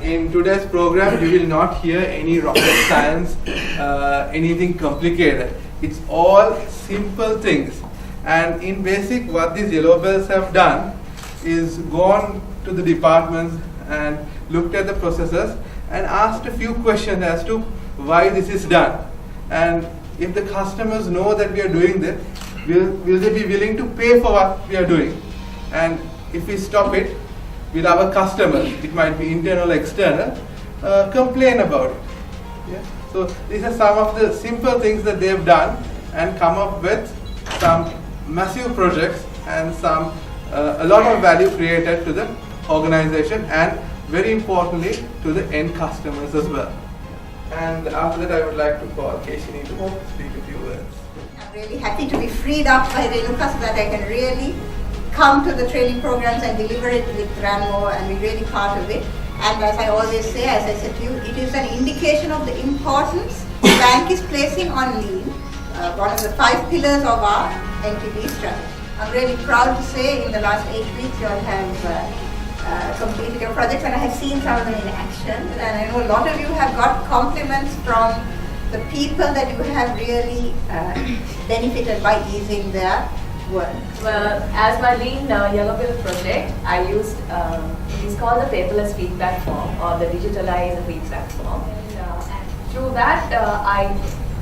in today's program you will not hear any rocket science, anything complicated. It's all simple things. And in basic, what these yellow bells have done is gone to the departments and looked at the processes and asked a few questions as to why this is done. And if the customers know that we are doing this, will they be willing to pay for what we are doing? And if we stop it, will our customers, it might be internal or external, complain about it? Yeah? So these are some of the simple things that they have done and come up with some massive projects and a lot of value created to the organization and very importantly to the end customers as well. And after that I would like to call Keshini to speak a few words. I'm really happy to be freed up by Renuka so that I can really come to the training programs and deliver it with Ranmore and be really part of it. And as I always say, as I said to you, it is an indication of the importance the bank is placing on lean, one of the 5 pillars of our NTB strategy. I'm really proud to say in the last 8 weeks you all have completed your projects and I have seen some of them in action. And I know a lot of you have got compliments from the people that you have really benefited by easing their work. Well, as my lean Yellow Bill project, I used, it is called the paperless feedback form or the digitalized feedback form. And through that, I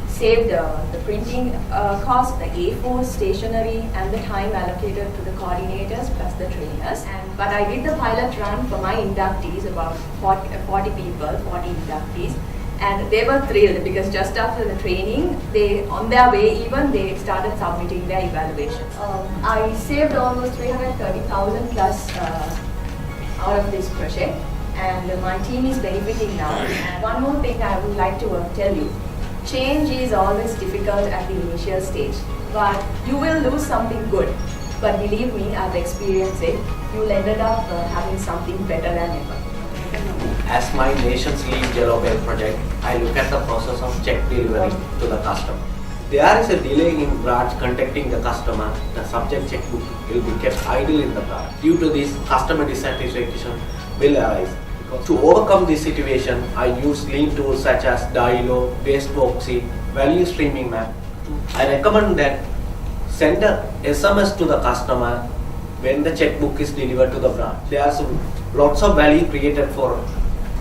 saved the printing cost, the A4 stationery and the time allocated to the coordinators plus the trainers. But I did the pilot run for my inductees, about 40 people, 40 inductees. And they were thrilled because just after the training, they, on their way even, they started submitting their evaluations. I saved almost 330,000 plus out of this project, and my team is benefiting now. And one more thing I would like to tell you. Change is always difficult at the initial stage, but you will lose something good. But believe me, I've experienced it. You'll end up having something better than ever. As my nation's lead Yellow Bell project, I look at the process of check delivery to the customer. There is a delay in branch contacting the customer. The subject checkbook will be kept idle in the branch. Due to this, customer dissatisfaction will arise. To overcome this situation, I use lean tools such as Dilo, Wasteboxy, Value Streaming Map. I recommend that send a SMS to the customer when the checkbook is delivered to the branch. There are lots of value created for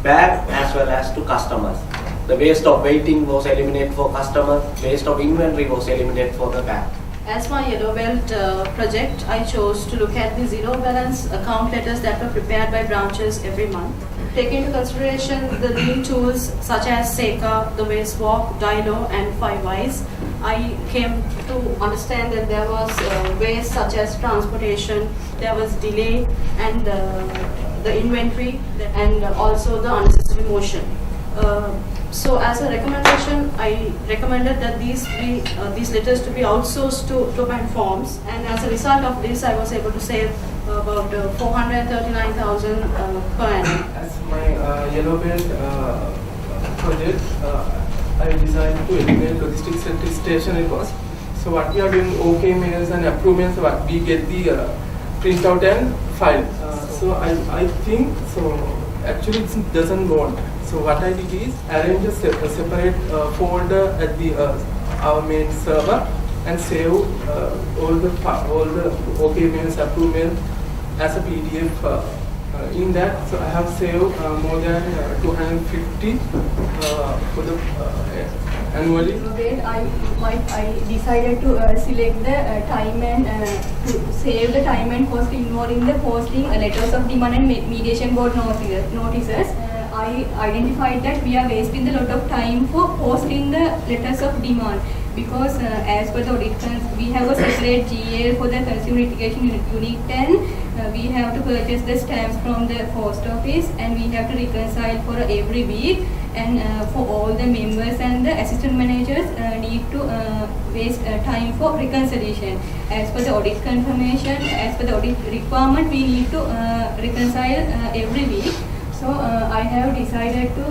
bank as well as to customers. The waste of waiting was eliminated for customers, waste of inventory was eliminated for the bank. As my Yellow Belt project, I chose to look at the zero balance account letters that were prepared by branches every month. Taking into consideration the lean tools such as Seika, the Wastewalk, Dilo and 5Eyes, I came to understand that there was waste such as transportation, there was delay and the inventory and also the unnecessary motion. So as a recommendation, I recommended that these letters to be outsourced to bank forms, and as a result of this I was able to save about 439,000 per annum. As my Yellow Belt project, I designed to eliminate logistics and stationery costs. So what we are doing, OK mails and approve mails, what we get the printout and file. So I think so. Actually, it doesn't want. So what I did is arrange a separate folder at the our main server and save all the OK mails, approve mail as a PDF. In that, so I have saved more than 250 for the annually. I decided to select the time and to save the time and cost involved in the posting letters of demand and mediation board notices. I identified that we are wasting a lot of time for posting the letters of demand because as per the audit, we have a separate GL for the consumer litigation unit 10. We have to purchase the stamps from the post office and we have to reconcile for every week, and for all the members and the assistant managers need to waste time for reconciliation. As per the audit confirmation, as per the audit requirement, we need to reconcile every week. So I have decided to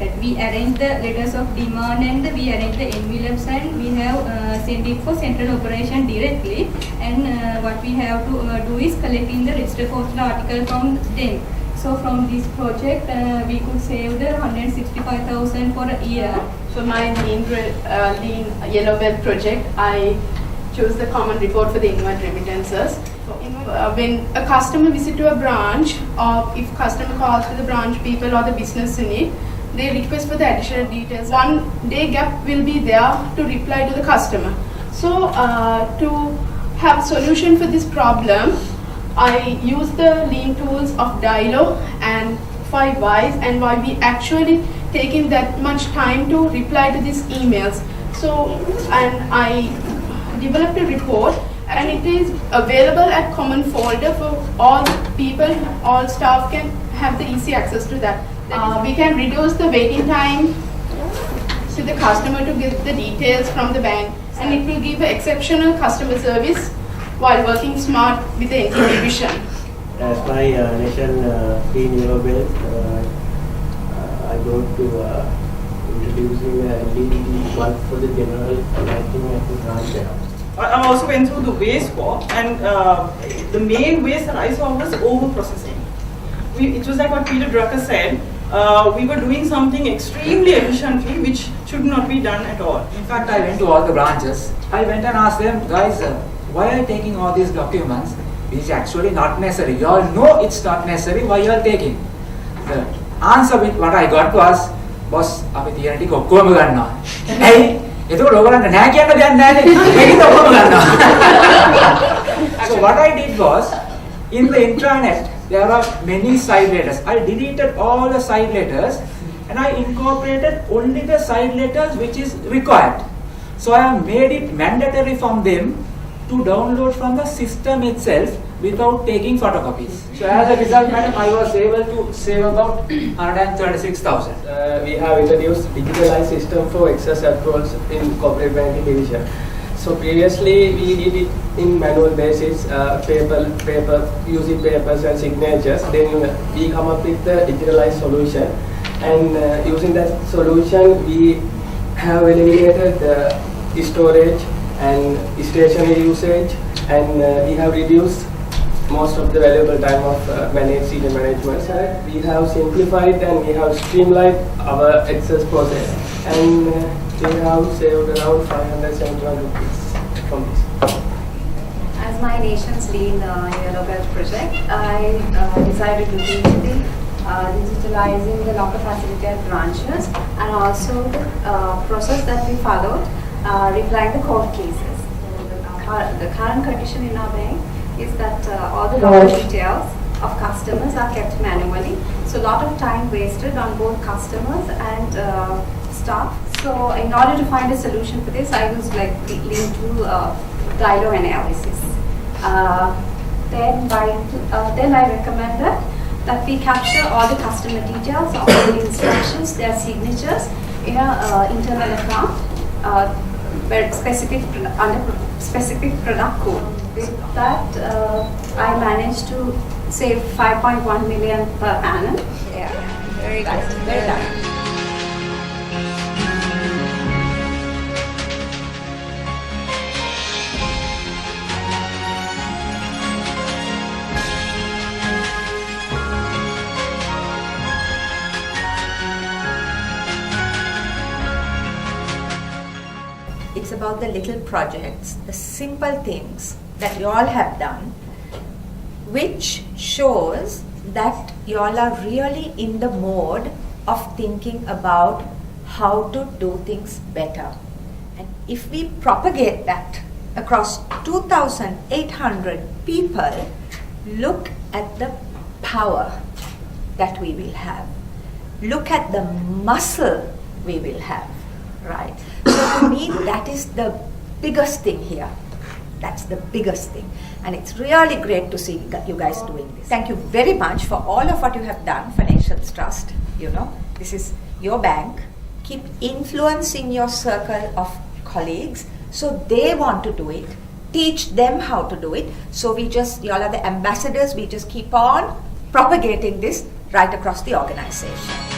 that we arrange the letters of demand and we arrange the envelopes and we have sent it for central operation directly, and what we have to do is collecting the register postal article from them. So from this project, we could save the 165,000 for a year. For my lean yellow belt project, I chose the common report for the inward remittances. When a customer visits to a branch, or if customer calls to the branch people or the business unit, they request for the additional details. 1 day gap will be there to reply to the customer. So to have a solution for this problem, I use the lean tools of Dilo and 5 Whys, and why we actually taking that much time to reply to these emails. So, and I developed a report, and it is available at common folder for all people, all staff can have the easy access to that. We can reduce the waiting time to the customer to get the details from the bank, and it will give exceptional customer service while working smart with the NTP vision. As my nation clean yellow belt, I go to introducing LDD work for the general banking at the branch. I also went through the waste walk, and the main waste that I saw was over-processing. It was like what Peter Drucker said, we were doing something extremely efficiently which should not be done at all. In fact, I went to all the branches. I went and asked them, guys, why are you taking all these documents? Which is actually not necessary. You all know it's not necessary, why you are taking? The answer with what I got was, boss, අපි තියෙන ටික ඔක්කොම ගන්නවා. ඇයි? එතකොට ඔයගලන්ට නෑ කියන්න දෙයක් නෑනේ. මේකත් ඔක්කොම ගන්නවා. So what I did was, in the intranet, there are many side letters. I deleted all the side letters and I incorporated only the side letters which is required. So I have made it mandatory from them to download from the system itself without taking photocopies. So as a result, madam, I was able to save about 136,000. We have introduced digitalized system for excess accruals in corporate banking division. So previously we did it in manual basis, paper using papers and signatures. Then we come up with the digitalized solution, and using that solution we have eliminated the storage and stationary usage, and we have reduced most of the valuable time of senior management. So we have simplified and we have streamlined our excess process, and we have saved around 571 rupees from this. As my nation's lean yellow belt project, I decided to do the digitalizing the locker facility at branches, and also the process that we followed replying the court cases. The current condition in our bank is that all the locker details of customers are kept manually, so a lot of time wasted on both customers and staff. So in order to find a solution for this, I was like lean to Dilo analysis. Then I recommended that we capture all the customer details of all the instructions, their signatures in an internal account, where specific under specific product code. With that, I managed to save 5.1 million per annum. Yeah, very good, very done. It's about the little projects, the simple things that you all have done, which shows that you all are really in the mode of thinking about how to do things better. And if we propagate that across 2,800 people, look at the power that we will have. Look at the muscle we will have, right? So to me, that is the biggest thing here. That's the biggest thing. And it's really great to see you guys doing this. Thank you very much for all of what you have done for Nations Trust. You know, this is your bank. Keep influencing your circle of colleagues so they want to do it. Teach them how to do it. So you all are the ambassadors. We just keep on propagating this right across the organization.